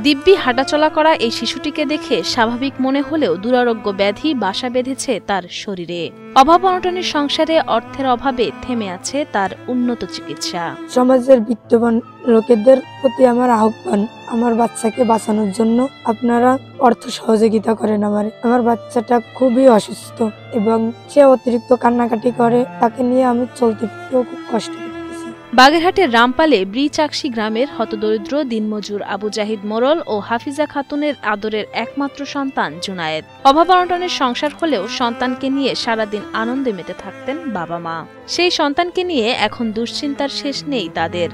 দিব্যি হাঁটাচলা করা এই শিশুটিকে দেখে স্বাভাবিক মনে হলেও দুরারোগ্য ব্যাধি বাসা বেঁধেছে তার শরীরে। অভাব অনটনের সংসারে অর্থের অভাবে থেমে আছে তার উন্নত চিকিৎসা। সমাজের বিত্তবান লোকেদের প্রতি আমার আহ্বান, আমার বাচ্চাকে বাঁচানোর জন্য আপনারা অর্থ সহযোগিতা করেন। আমার বাচ্চাটা খুবই অসুস্থ এবং সে অতিরিক্ত কান্নাকাটি করে, তাকে নিয়ে আমি চলতে ফিরতেও খুব কষ্ট। বাগেরহাটের রামপালে ব্রিচাকশি গ্রামের হতদরিদ্র দিনমজুর আবু জাহিদ মোরল ও হাফিজা খাতুনের আদরের একমাত্র সন্তান জুনায়েদ। অভাব অনটনের সংসার হলেও সন্তানকে নিয়ে সারাদিন আনন্দে মেতে থাকতেন বাবা মা। সেই সন্তানকে নিয়ে এখন দুশ্চিন্তার শেষ নেই তাদের।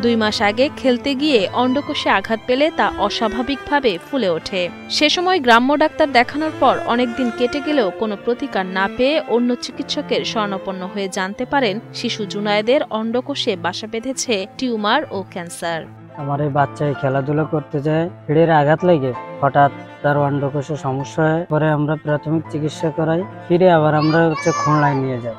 2 মাস আগে খেলতে গিয়ে অন্ডকোষে আঘাত পেলে তা অস্বাভাবিকভাবে ফুলে ওঠে। সে সময় গ্রাম্য ডাক্তার দেখানোর পর অনেকদিন কেটে গেলেও কোনো প্রতিকার না পেয়ে অন্য চিকিৎসকের শরণাপন্ন হয়ে জানতে পারেন শিশু জুনায়েদের অন্ডকোষে বাসা বেঁধেছে টিউমার ও ক্যান্সার। আমার এই বাচ্চায় খেলাধুলা করতে যায়, পিঠের আঘাত লেগে হঠাৎ তার অন্ডকোষে সমস্যা হয়। পরে আমরা প্রাথমিক চিকিৎসা করাই, ফিরে আবার আমরা খুলনায় নিয়ে যাই।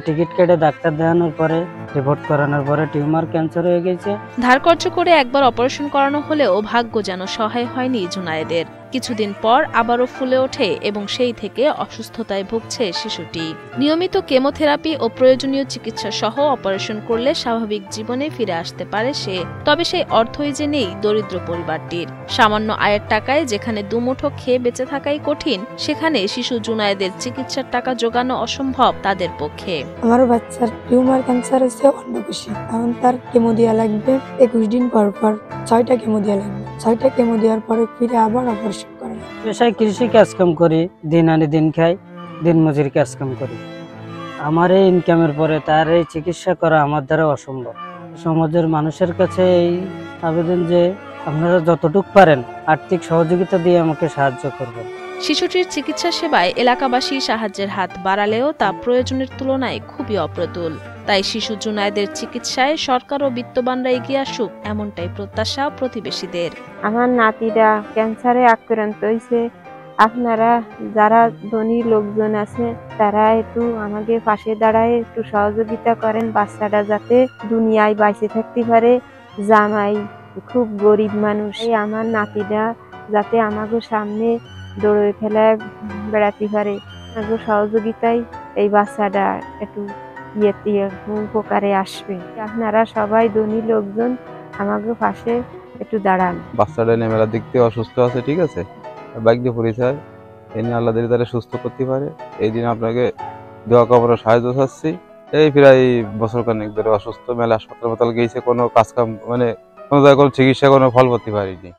টিকিট কেটে ডাক্তার দেখানোর পরে রিপোর্ট করানোর পরে টিউমার ক্যান্সার হয়ে গেছে। ধারকর্জ করে একবার অপারেশন করানো হলেও ভাগ্য যেন সহায় হয়নি জুনায়েদের। কিছুদিন পর আবারও ফুলে ওঠে এবং সেই থেকে অসুস্থতায় ভুগছে শিশুটি। নিয়মিত কেমোথেরাপি ও প্রয়োজনীয় চিকিৎসা সহ অপারেশন করলে স্বাভাবিক জীবনে ফিরে আসতে পারে সে। তবে সেই অর্থই যে নেই দরিদ্র পরিবারটির। সামান্য আয়ের টাকায় যেখানে দুমুঠো খেয়ে বেঁচে থাকাই কঠিন, সেখানে শিশু জুনায়েদের চিকিৎসার টাকা জোগানো অসম্ভব তাদের পক্ষে। আমার বাচ্চার টিউমার ক্যান্সার হচ্ছে অন্ডকোষে। এখন তার কেমো দেওয়া লাগবে 21 দিন পর 6টা কেমো দেওয়া লাগবে। 6টা কেমো দেওয়ার পরে ফিরে আবার অপারেশন করা। পেশায় কৃষি কাজকাম করি, দিন আনি দিন খাই, দিন মজুরি কাজকাম করি। আমার এই ইনকামের পরে তার এই চিকিৎসা করা আমার দ্বারা অসম্ভব। সমাজের মানুষের কাছে এই আবেদন যে আপনারা যতটুকু পারেন আর্থিক সহযোগিতা দিয়ে আমাকে সাহায্য করবেন। শিশুটির চিকিৎসা সেবায় এলাকাবাসী সাহায্যের হাত বাড়ালেও তা প্রয়োজনের তুলনায় খুবই অপ্রতুল। তাই শিশু জুনায়েদের চিকিৎসায় সরকার ও বিত্তবানরা এগিয়ে আসুক, এমনটাই প্রত্যাশা প্রতিবেশীদের। আমার নাতিরা ক্যান্সারে আক্রান্ত হয়েছে, আপনারা যারা ধনী লোকজন আছে তারা একটু আমাদের পাশে দাঁড়ায় একটু সহযোগিতা করেন, বাচ্চাটা যাতে দুনিয়ায় বাইচে থাকতে পারে। জামাই খুব গরিব মানুষ, আমার নাতিরা যাতে আমাদের সামনে দৌড়ে ফেলায় বেড়াতে পারে। আমাদের সহযোগিতায় এই বাচ্চাটা একটু উপকারে আসবে। আপনারা সবাই ধনী লোকজন আমাদের পাশে একটু দাঁড়ান। বাচ্চাটা মেলার দিক থেকে অসুস্থ আছে, ঠিক আছে, বাইক দিয়ে পরিচয় এনে আল্লাহ দিলে তারা সুস্থ করতে পারে। এই দিন আপনাকে দোয়া কবরের সাহায্য চাচ্ছি। এই প্রায় বছর খানেক ধরে অসুস্থ, মেলা হাসপাতাল গিয়েছে, কোনো কাজ কাম কোনো জায়গায় কোনো চিকিৎসা কোনো ফল করতে পারিনি।